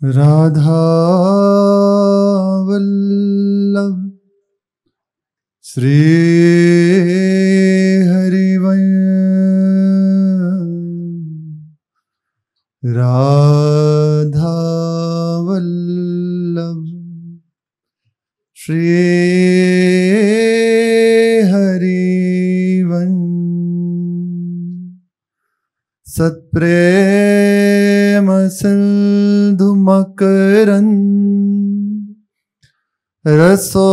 राधा वल्लभ श्री हरिवंश राधा वल्लभ श्री हरिवंश सत्प्रेम सिंधु मकरंद रसोग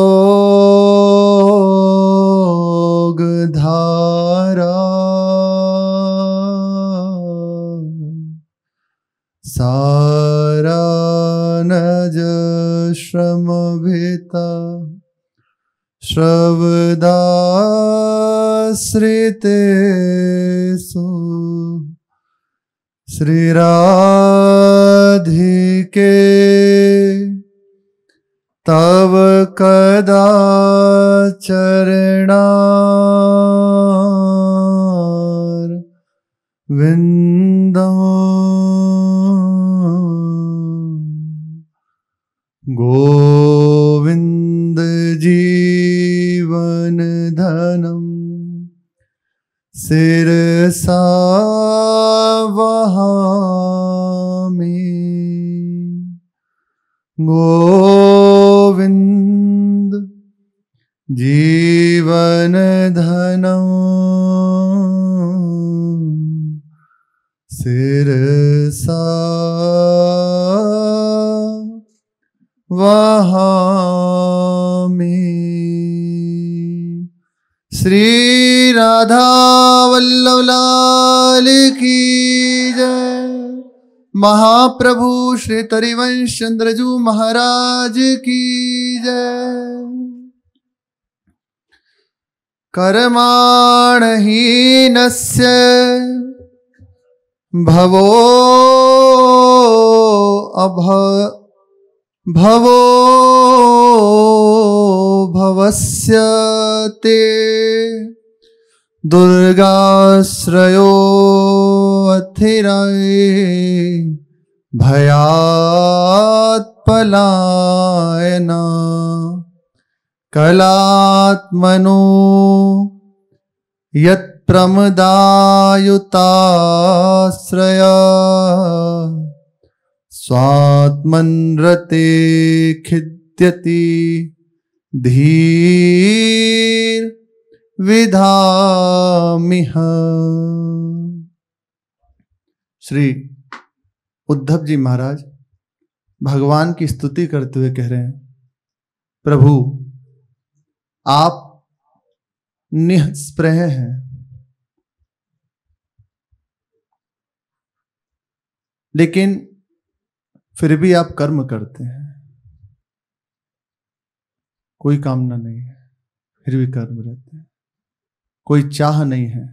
धारा सारा नज श्रम भीता श्रवदाश्रिते सु श्री राधिके तव कदा चरणार विंदम गोविंद जीवन धनम सिरसा वहामि गोविंद जीवन धनम सिरसा वहामि। श्री राधा वल्लभ लाल की जय। महाप्रभु श्री तरिवंश चंद्रजू महाराज की जय। कर्माणहीनस्य भवो भवस्य ते दुर्गाश्रयो अथिराय भयात् पलायना कलात्मनो यत् प्रमदायुताश्रया स्वात्मन्रते खिद्यति धीर विधामिह। श्री उद्धव जी महाराज भगवान की स्तुति करते हुए कह रहे हैं, प्रभु आप निःस्पृह हैं, लेकिन फिर भी आप कर्म करते हैं। कोई कामना नहीं है फिर भी कर्म रहते हैं, कोई चाह नहीं है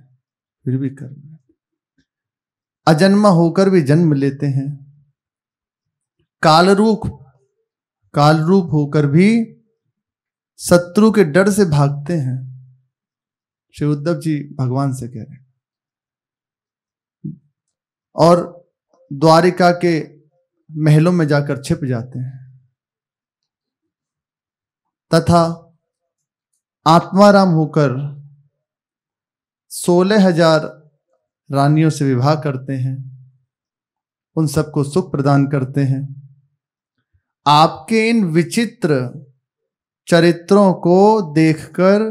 फिर भी कर्म रहते हैं, अजन्मा होकर भी जन्म लेते हैं, कालरूप होकर भी शत्रु के डर से भागते हैं। श्री उद्धव जी भगवान से कह रहे हैं, और द्वारिका के महलों में जाकर छिप जाते हैं, तथा आत्माराम होकर 16,000 रानियों से विवाह करते हैं, उन सबको सुख प्रदान करते हैं। आपके इन विचित्र चरित्रों को देखकर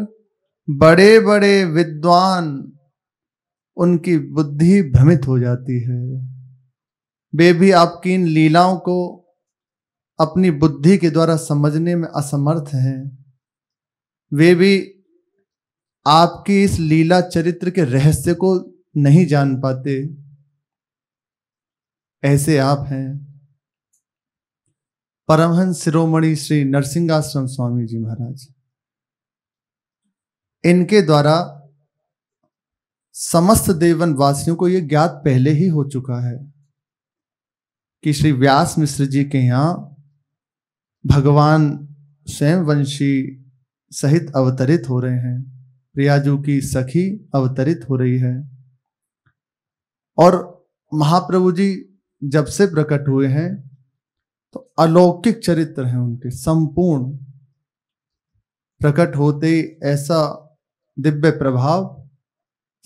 बड़े बड़े विद्वान उनकी बुद्धि भ्रमित हो जाती है। वे भी आपकी इन लीलाओं को अपनी बुद्धि के द्वारा समझने में असमर्थ हैं। वे भी आपकी इस लीला चरित्र के रहस्य को नहीं जान पाते। ऐसे आप हैं परमहंस शिरोमणि श्री नरसिंहाश्रम स्वामी जी महाराज। इनके द्वारा समस्त देवन वासियों को यह ज्ञात पहले ही हो चुका है कि श्री व्यास मिश्र जी के यहाँ भगवान स्वयं वंशी सहित अवतरित हो रहे हैं, प्रियाजू की सखी अवतरित हो रही है। और महाप्रभु जी जब से प्रकट हुए हैं तो अलौकिक चरित्र हैं उनके संपूर्ण, प्रकट होते ही ऐसा दिव्य प्रभाव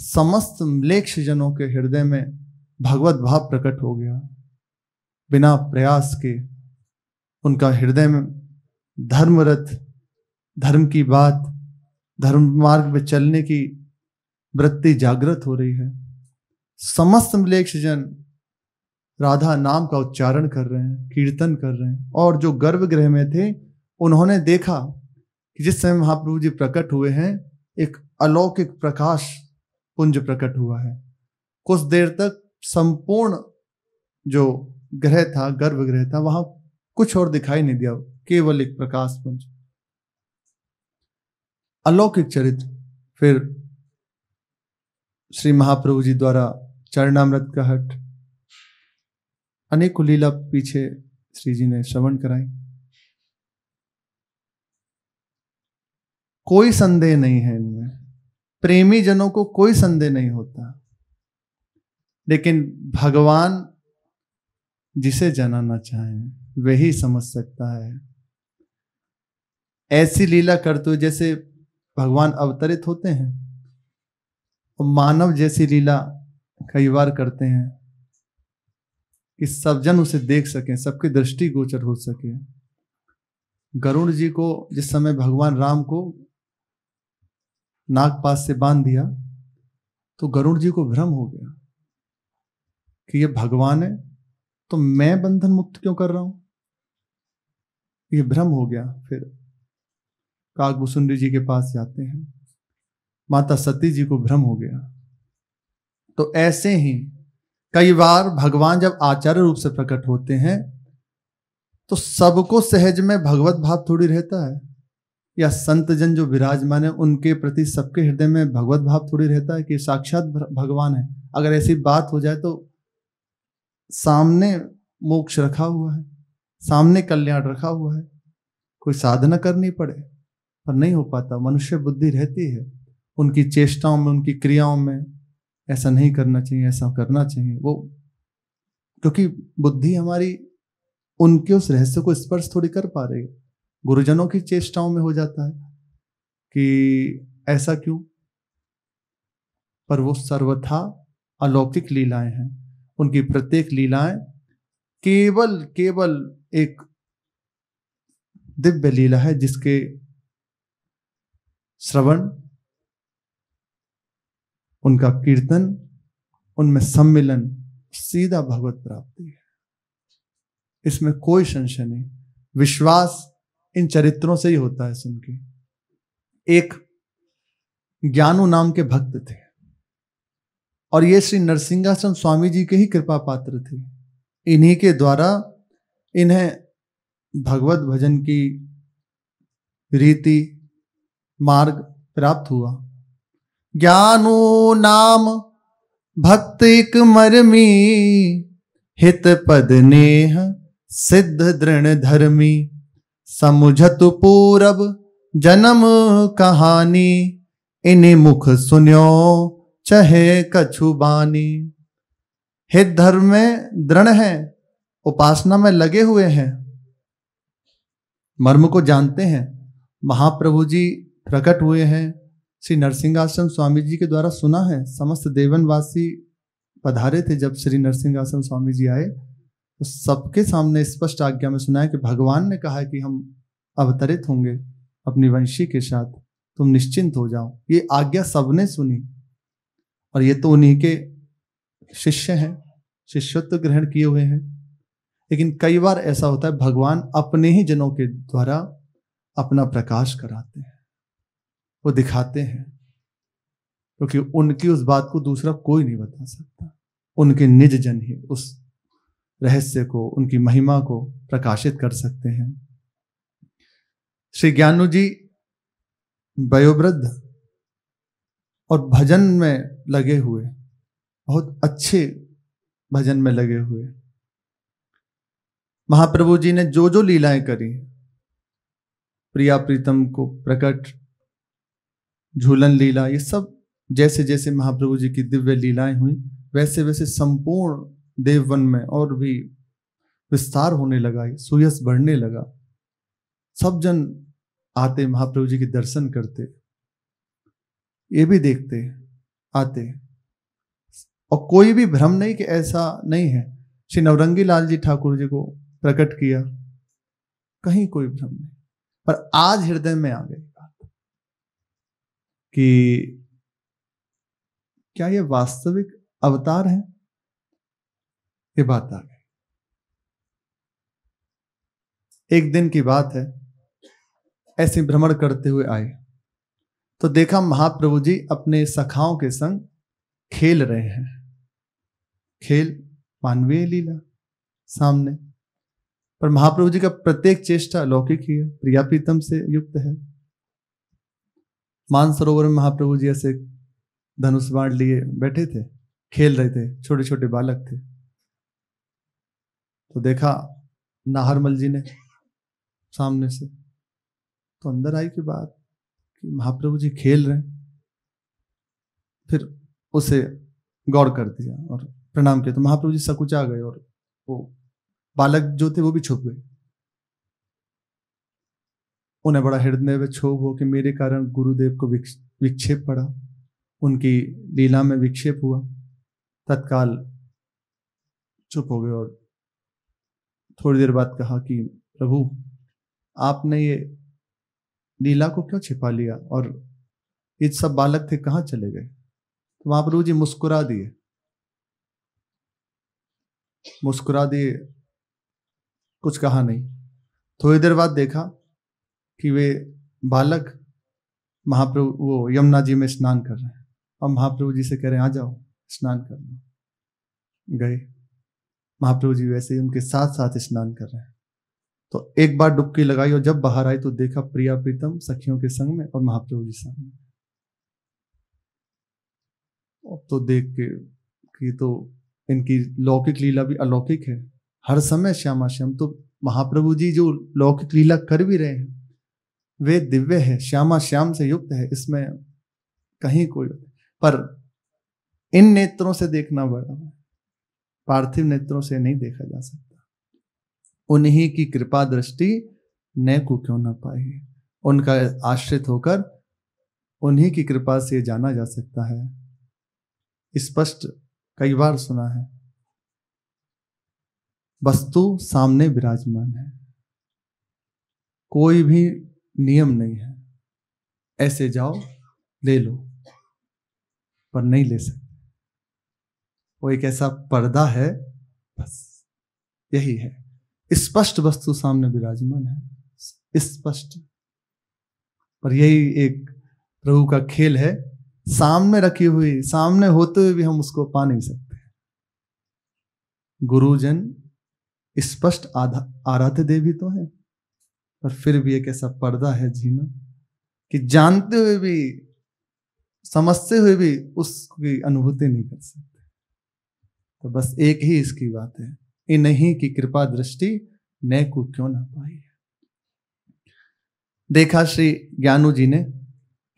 समस्त म्लेच्छ जनों के हृदय में भगवत भाव प्रकट हो गया। बिना प्रयास के उनका हृदय में धर्मरथ, धर्म की बात, धर्म मार्ग में चलने की वृत्ति जागृत हो रही है। समस्त म्लेच्छ जन राधा नाम का उच्चारण कर रहे हैं, कीर्तन कर रहे हैं। और जो गर्भगृह में थे उन्होंने देखा कि जिस समय महाप्रभु जी प्रकट हुए हैं एक अलौकिक प्रकाश पुंज प्रकट हुआ है। कुछ देर तक संपूर्ण जो ग्रह था, गर्भगृह था, वहां कुछ और दिखाई नहीं दिया, केवल एक प्रकाश पुंज, अलौकिक चरित्र। फिर श्री महाप्रभु जी द्वारा चरणामृत का हट, अनेकों लीला पीछे श्री जी ने श्रवण कराई। कोई संदेह नहीं है इनमें, प्रेमी जनों को कोई संदेह नहीं होता। लेकिन भगवान जिसे जानना चाहें वही समझ सकता है। ऐसी लीला करते हुए जैसे भगवान अवतरित होते हैं, और मानव जैसी लीला कई बार करते हैं कि सब जन उसे देख सकें, सबकी दृष्टि गोचर हो सके। गरुड़ जी को जिस समय भगवान राम को नागपाश से बांध दिया तो गरुड़ जी को भ्रम हो गया कि ये भगवान है तो मैं बंधन मुक्त क्यों कर रहा हूं, ये भ्रम हो गया। फिर काकभूषुंडी जी के पास जाते हैं, माता सती जी को भ्रम हो गया। तो ऐसे ही कई बार भगवान जब आचार्य रूप से प्रकट होते हैं तो सबको सहज में भगवत भाव थोड़ी रहता है, या संत जन जो विराजमान है उनके प्रति सबके हृदय में भगवत भाव थोड़ी रहता है कि साक्षात भगवान है। अगर ऐसी बात हो जाए तो सामने मोक्ष रखा हुआ है, सामने कल्याण रखा हुआ है, कोई साधना करनी पड़े पर नहीं हो पाता। मनुष्य बुद्धि रहती है, उनकी चेष्टाओं में, उनकी क्रियाओं में ऐसा नहीं करना चाहिए, ऐसा करना चाहिए, वो क्योंकि बुद्धि हमारी उनके उस रहस्य को स्पर्श थोड़ी कर पा रही है। गुरुजनों की चेष्टाओं में हो जाता है कि ऐसा क्यों, पर वो सर्वथा अलौकिक लीलाएं हैं। उनकी प्रत्येक लीलाएं केवल एक दिव्य लीला है जिसके श्रवण, उनका कीर्तन, उनमें सम्मिलन सीधा भगवत प्राप्ति है। इसमें कोई संशय नहीं। विश्वास इन चरित्रों से ही होता है। सुन के एक ज्ञानु नाम के भक्त थे और ये श्री नरसिंहासन स्वामी जी के ही कृपा पात्र थे। इन्हीं के द्वारा इन्हें भगवत भजन की रीति मार्ग प्राप्त हुआ। ज्ञानु नाम भक्त एक मरमी, हित पद नेह सिद्ध दृढ़ धर्मी, समुझतु पूरब जन्म कहानी, इन्हीं मुख सुन्यो चहे कछु बानी। हित धर्म में दृढ़ है, उपासना में लगे हुए हैं, मर्म को जानते हैं। महाप्रभु जी प्रकट हुए हैं, श्री नरसिंहासन स्वामी जी के द्वारा सुना है। समस्त देवनवासी पधारे थे जब श्री नरसिंहासन स्वामी जी आए तो सबके सामने स्पष्ट आज्ञा में सुना है कि भगवान ने कहा है कि हम अवतरित होंगे अपनी वंशी के साथ, तुम निश्चिंत हो जाओ। ये आज्ञा सबने सुनी और ये तो उन्हीं के शिष्य हैं, शिष्यत्व ग्रहण किए हुए हैं। लेकिन कई बार ऐसा होता है भगवान अपने ही जनों के द्वारा अपना प्रकाश कराते हैं, वो दिखाते हैं, क्योंकि उनकी उस बात को दूसरा कोई नहीं बता सकता। उनके निज जन ही उस रहस्य को, उनकी महिमा को प्रकाशित कर सकते हैं। श्री ज्ञानु जी वयोवृद्ध और भजन में लगे हुए, बहुत अच्छे भजन में लगे हुए। महाप्रभु जी ने जो जो लीलाएं करी, प्रिया प्रीतम को प्रकट, झूलन लीला, ये सब जैसे जैसे महाप्रभु जी की दिव्य लीलाएं हुई वैसे वैसे संपूर्ण देववन में और भी विस्तार होने लगा, सुयश बढ़ने लगा। सब जन आते महाप्रभु जी के दर्शन करते, ये भी देखते आते, और कोई भी भ्रम नहीं कि ऐसा नहीं है। श्री नवरंगी लाल जी ठाकुर जी को प्रकट किया, कहीं कोई भ्रम नहीं। पर आज हृदय में आ गई बात कि क्या ये वास्तविक अवतार है, ये बात आ गई। एक दिन की बात है, ऐसे भ्रमण करते हुए आए तो देखा महाप्रभु जी अपने सखाओं के संग खेल रहे हैं। खेल मानवीय लीला सामने, पर महाप्रभु जी का प्रत्येक चेष्टा अलौकिक ही है, प्रिया प्रीतम से युक्त है। मानसरोवर में महाप्रभु जी ऐसे धनुष बाण लिए बैठे थे, खेल रहे थे, छोटे छोटे बालक थे। तो देखा नाहरमल जी ने सामने से, तो अंदर आई की बात कि महाप्रभु जी खेल रहे हैं। फिर उसे गौर कर दिया और प्रणाम किया, तो महाप्रभु जी सकुचा गए और वो बालक जो थे वो भी छुप गए। उन्हें बड़ा हृदय में क्षोभ हो कि मेरे कारण गुरुदेव को विक्षेप पड़ा, उनकी लीला में विक्षेप हुआ। तत्काल चुप हो गए और थोड़ी देर बाद कहा कि प्रभु आपने ये लीला को क्यों छिपा लिया, और ये सब बालक थे कहाँ चले गए? तो महाप्रभु जी मुस्कुरा दिए, कुछ कहा नहीं। थोड़ी देर बाद देखा कि वे बालक महाप्रभु वो यमुना जी में स्नान कर रहे हैं, और महाप्रभु जी से कह रहे हैं आ जाओ स्नान करना। गए महाप्रभु जी वैसे ही उनके साथ साथ स्नान कर रहे हैं। तो एक बार डुबकी लगाई और जब बाहर आई तो देखा प्रिया प्रीतम सखियों के संग में और महाप्रभु जी सामने। तो देख के कि तो इनकी लौकिक लीला भी अलौकिक है, हर समय श्यामा श्याम। तो महाप्रभु जी जो लौकिक लीला कर भी रहे हैं वे दिव्य है, श्यामा श्याम से युक्त है, इसमें कहीं कोई। पर इन नेत्रों से देखना बड़ा है, पार्थिव नेत्रों से नहीं देखा जा सकता। उन्हीं की कृपा दृष्टि न को क्यों ना पाई, उनका आश्रित होकर उन्हीं की कृपा से जाना जा सकता है। स्पष्ट कई बार सुना है, वस्तु सामने विराजमान है, कोई भी नियम नहीं है ऐसे जाओ ले लो, पर नहीं ले सकते। वो एक ऐसा पर्दा है, बस यही है। स्पष्ट वस्तु सामने विराजमान है, स्पष्ट। पर यही एक प्रभु का खेल है, सामने रखी हुई, सामने होते हुए भी हम उसको पा नहीं सकते। गुरुजन स्पष्ट आराध्य देवी तो है, पर फिर भी एक ऐसा पर्दा है जीना कि जानते हुए भी, समझते हुए भी उसकी अनुभूति नहीं कर सकते। तो बस एक ही इसकी बात है, इन्हीं की कृपा दृष्टि न को क्यों ना पाई। देखा श्री ज्ञानू जी ने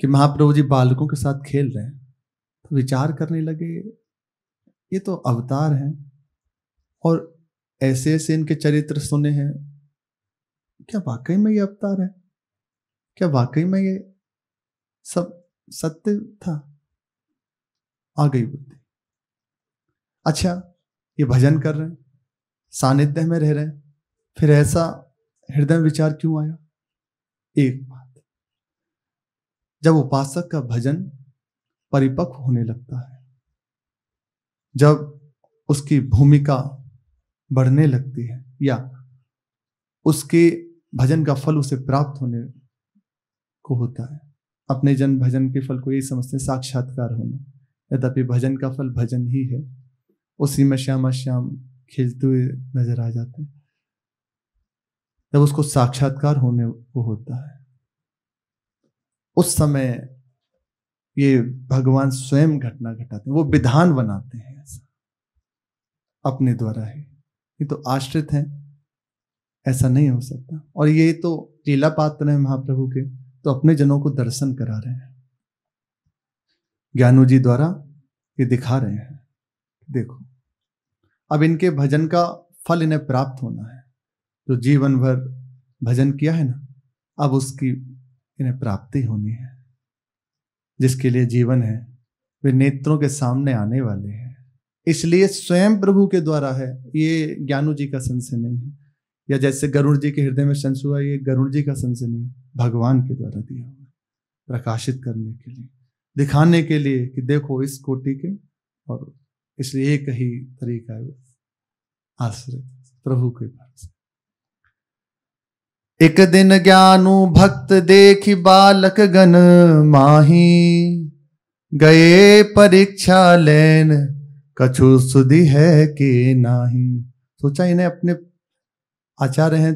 कि महाप्रभु जी बालकों के साथ खेल रहे हैं, तो विचार करने लगे ये तो अवतार हैं और ऐसे ऐसे इनके चरित्र सुने हैं, क्या वाकई में ये अवतार है? क्या वाकई में ये सब सत्य था? आ गई बुद्धि। अच्छा, ये भजन कर रहे हैं, सानिध्य में रह रहे हैं, फिर ऐसा हृदय में विचार क्यों आया? एक बात, जब उपासक का भजन परिपक्व होने लगता है, जब उसकी भूमिका बढ़ने लगती है, या उसके भजन का फल उसे प्राप्त होने को होता है। अपने जन भजन के फल को यही समझते हैं साक्षात्कार होना, यद्यपि भजन का फल भजन ही है, उसी में श्यामा श्याम खेलते हुए नजर आ जाते हैं। जब उसको साक्षात्कार होने को होता है, उस समय ये भगवान स्वयं घटना घटाते हैं, वो विधान बनाते हैं ऐसा अपने द्वारा ही। ये तो आश्रित हैं, ऐसा नहीं हो सकता। और ये तो लीला पात्र हैं महाप्रभु के, तो अपने जनों को दर्शन करा रहे हैं, ज्ञानू जी द्वारा ये दिखा रहे हैं। देखो अब इनके भजन का फल इन्हें प्राप्त होना है। जो जीवन भर भजन किया है ना, अब उसकी इन्हें प्राप्ति होनी है। जिसके लिए जीवन है वे नेत्रों के सामने आने वाले हैं। इसलिए स्वयं प्रभु के द्वारा है, ये ज्ञानू जी का संशय नहीं है, या जैसे गरुड़ जी के हृदय में संशय हुआ, ये गरुड़ जी का संशय नहीं है, भगवान के द्वारा दिया हुआ, प्रकाशित करने के लिए, दिखाने के लिए कि देखो इस कोटि के, और इसलिए एक ही तरीका है, आश्रित प्रभु के पास। एक दिन ज्ञानु भक्त देखी बालक गण माही, गए परीक्षा लेन कछु सुधि है कि नाही। सोचा इन्हें अपने आचार्य हैं,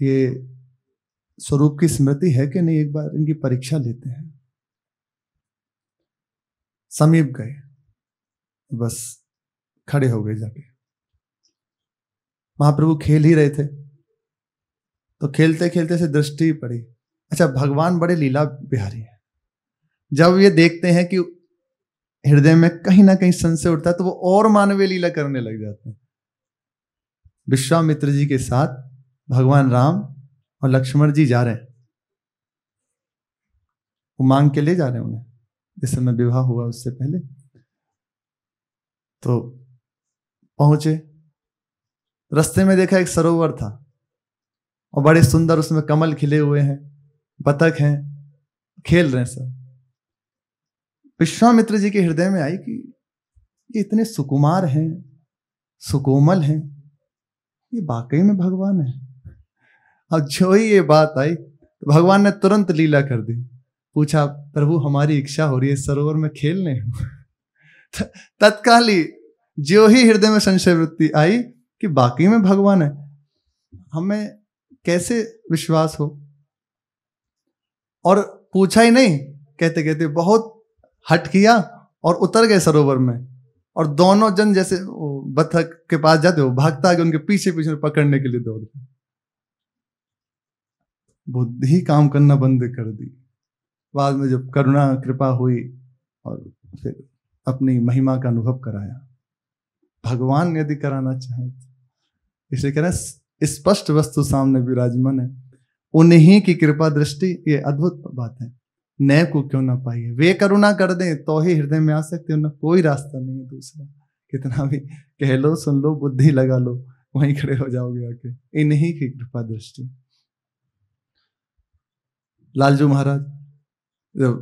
ये स्वरूप की स्मृति है कि नहीं, एक बार इनकी परीक्षा लेते हैं। समीप गए, बस खड़े हो गए जाके। महाप्रभु खेल ही रहे थे, तो खेलते खेलते से दृष्टि पड़ी। अच्छा, भगवान बड़े लीला बिहारी है। जब ये देखते हैं कि हृदय में कहीं ना कहीं संशय उठता है, तो वो और मानवीय लीला करने लग जाते हैं। विश्वामित्र जी के साथ भगवान राम और लक्ष्मण जी जा रहे हैं, वो मांग के ले जा रहे हैं उन्हें, जिस समय विवाह हुआ उससे पहले। तो पहुंचे, रास्ते में देखा एक सरोवर था, और बड़े सुंदर उसमें कमल खिले हुए हैं, बतख हैं, खेल रहे हैं सब। विश्वामित्र जी के हृदय में आई कि ये इतने सुकुमार हैं, सुकोमल हैं, ये वाकई में भगवान है। अब जो ही ये बात आई, तो भगवान ने तुरंत लीला कर दी। पूछा, प्रभु हमारी इच्छा हो रही है सरोवर में खेलने। तत्काल ही जो ही हृदय में संशय वृत्ति आई कि वाकई में भगवान है, हमें कैसे विश्वास हो। और पूछा ही नहीं, कहते कहते बहुत हट किया और उतर गए सरोवर में। और दोनों जन जैसे बतख के पास जाते हो, भागता आगे उनके पीछे पीछे पकड़ने के लिए दौड़ते। बुद्धि काम करना बंद कर दी। बाद में जब करुणा कृपा हुई और फिर अपनी महिमा का अनुभव कराया। भगवान यदि कराना चाहे, इसे कह रहे हैं स्पष्ट वस्तु सामने विराजमान है, उन्हीं की कृपा दृष्टि, ये अद्भुत बात है। नए को क्यों ना पाइए, वे करुणा कर दें तो ही हृदय में आ सकते हैं, कोई रास्ता नहीं है दूसरा। कितना भी कह लो, सुन लो, बुद्धि लगा लो, वहीं खड़े हो जाओगे आके, इन्हीं की कृपा दृष्टि। लालजू महाराज जब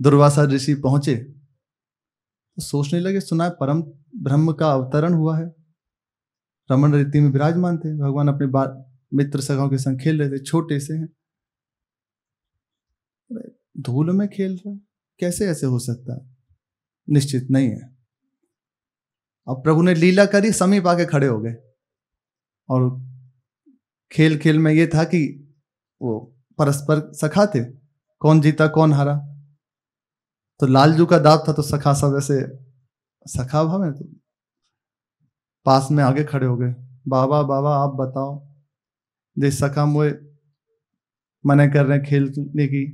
दुर्वासा ऋषि पहुंचे तो सोचने लगे, सुना है परम ब्रह्म का अवतरण हुआ है। रमण रीति में विराजमान थे, भगवान अपने मित्र सखाओं के संग खेल रहे थे, छोटे से हैं, धूल में खेल रहे, कैसे ऐसे हो सकता है, निश्चित नहीं है। अब प्रभु ने लीला करी, समीप आके खड़े हो गए। और खेल खेल में ये था कि वो परस्पर सखा थे, कौन जीता कौन हारा। तो लालजू का दाव था, तो सखा सब ऐसे सखा भाव है, तो पास में आगे खड़े हो गए। बाबा बाबा आप बताओ, जिस सखा मुझे मना कर रहे हैं खेलने की,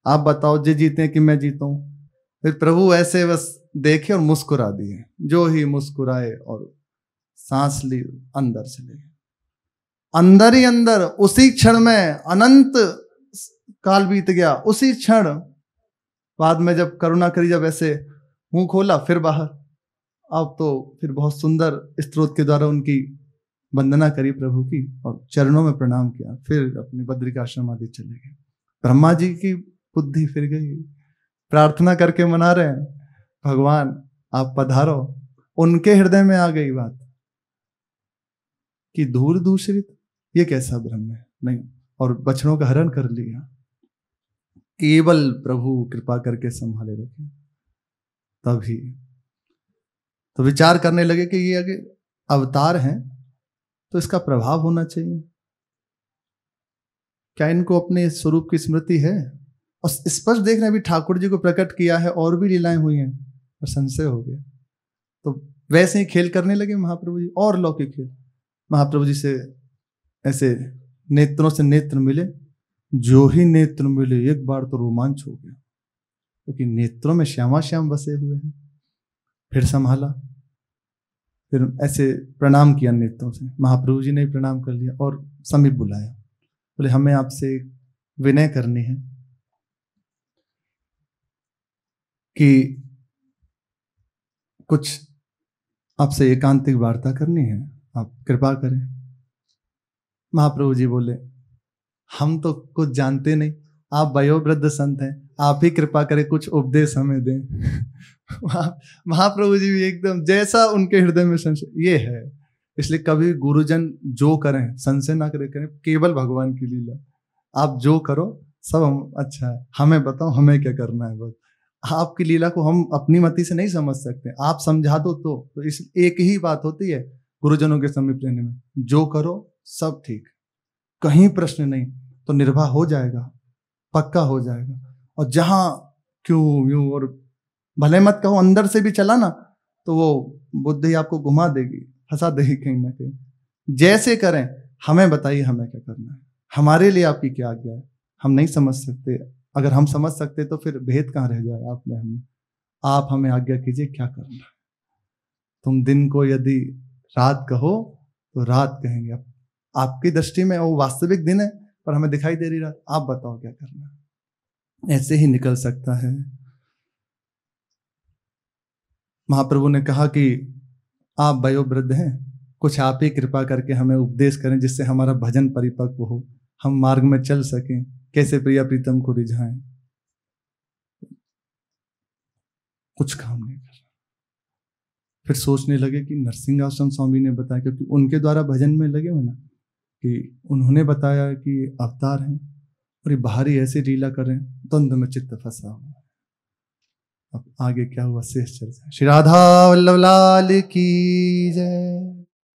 आप बताओ जे जीते कि मैं जीतूं। फिर प्रभु ऐसे बस देखे और मुस्कुरा दिए, जो ही मुस्कुराए और सांस ली, अंदर चले गए। अंदर ही अंदर उसी क्षण में अनंत काल बीत गया, उसी क्षण। बाद में जब करुणा करी, जब ऐसे मुंह खोला, फिर बाहर। अब तो फिर बहुत सुंदर स्तोत्र के द्वारा उनकी वंदना करी प्रभु की, और चरणों में प्रणाम किया, फिर अपने बद्रिकाश्रम आदि चले गए। ब्रह्मा जी की बुद्धि फिर गई, प्रार्थना करके मना रहे हैं, भगवान आप पधारो। उनके हृदय में आ गई बात कि धूल दूषित, ये कैसा ब्रह्म है, नहीं, और बछड़ों का हरण कर लिया। केवल प्रभु कृपा करके संभाले रखे। तभी तो विचार करने लगे कि ये अगर अवतार हैं तो इसका प्रभाव होना चाहिए, क्या इनको अपने स्वरूप की स्मृति है। और स्पष्ट देख रहे हैं, अभी ठाकुर जी को प्रकट किया है, और भी लीलाएं हुई हैं, और संशय हो गया। तो वैसे ही खेल करने लगे महाप्रभु जी, और लौकिक खेल। महाप्रभु जी से ऐसे नेत्रों से नेत्र मिले, जो ही नेत्र मिले एक बार तो रोमांच हो गया, क्योंकि नेत्रों में श्यामा श्याम बसे हुए हैं। फिर संभाला, फिर ऐसे प्रणाम किया नेत्रों से। महाप्रभु जी ने प्रणाम कर लिया और समीप बुलाया, बोले हमें आपसे विनय करनी है कि कुछ आपसे एकांतिक वार्ता करनी है, आप कृपा करें। महाप्रभु जी बोले हम तो कुछ जानते नहीं, आप वयोवृद्ध संत हैं, आप ही कृपा करें कुछ उपदेश हमें दें। महाप्रभु जी भी एकदम जैसा उनके हृदय में संशय ये है। इसलिए कभी गुरुजन जो करें संशय ना करें, केवल भगवान की लीला। आप जो करो सब हम अच्छा है, हमें बताओ हमें क्या करना है। बस आपकी लीला को हम अपनी मति से नहीं समझ सकते, आप समझा दो तो इस एक ही बात होती है गुरुजनों के समीप रहने में, जो करो सब ठीक, कहीं प्रश्न नहीं, तो निर्वाह हो जाएगा, पक्का हो जाएगा। और जहां क्यों यूं और भले मत कहो, अंदर से भी चला ना तो वो बुद्धि आपको घुमा देगी, फंसा देगी कहीं ना कहीं। जैसे करें हमें बताइए हमें क्या करना है, हमारे लिए आपकी क्या आज्ञा है, हम नहीं समझ सकते। अगर हम समझ सकते तो फिर भेद कहाँ रह जाए आप में हमें। आप हमें आज्ञा कीजिए क्या करना है। तुम दिन को यदि रात कहो तो रात कहेंगे, आपकी दृष्टि में वो वास्तविक दिन है पर हमें दिखाई दे रही रात, आप बताओ क्या करना है। ऐसे ही निकल सकता है। महाप्रभु ने कहा कि आप वयोवृद्ध हैं, कुछ आप ही कृपा करके हमें उपदेश करें जिससे हमारा भजन परिपक्व हो, हम मार्ग में चल सकें, कैसे प्रिया प्रीतम को रिझाएं। कुछ काम नहीं कर। फिर सोचने लगे कि नरसिंहासन स्वामी ने बताया, क्योंकि उनके द्वारा भजन में लगे हुए ना, कि उन्होंने बताया कि अवतार हैं और ये बाहरी ऐसे लीला करें, द्वंद्व में चित्त फंसा हुआ। अब आगे क्या हुआ शेष चर्चा। श्री राधा वल्लभ लाल की जय।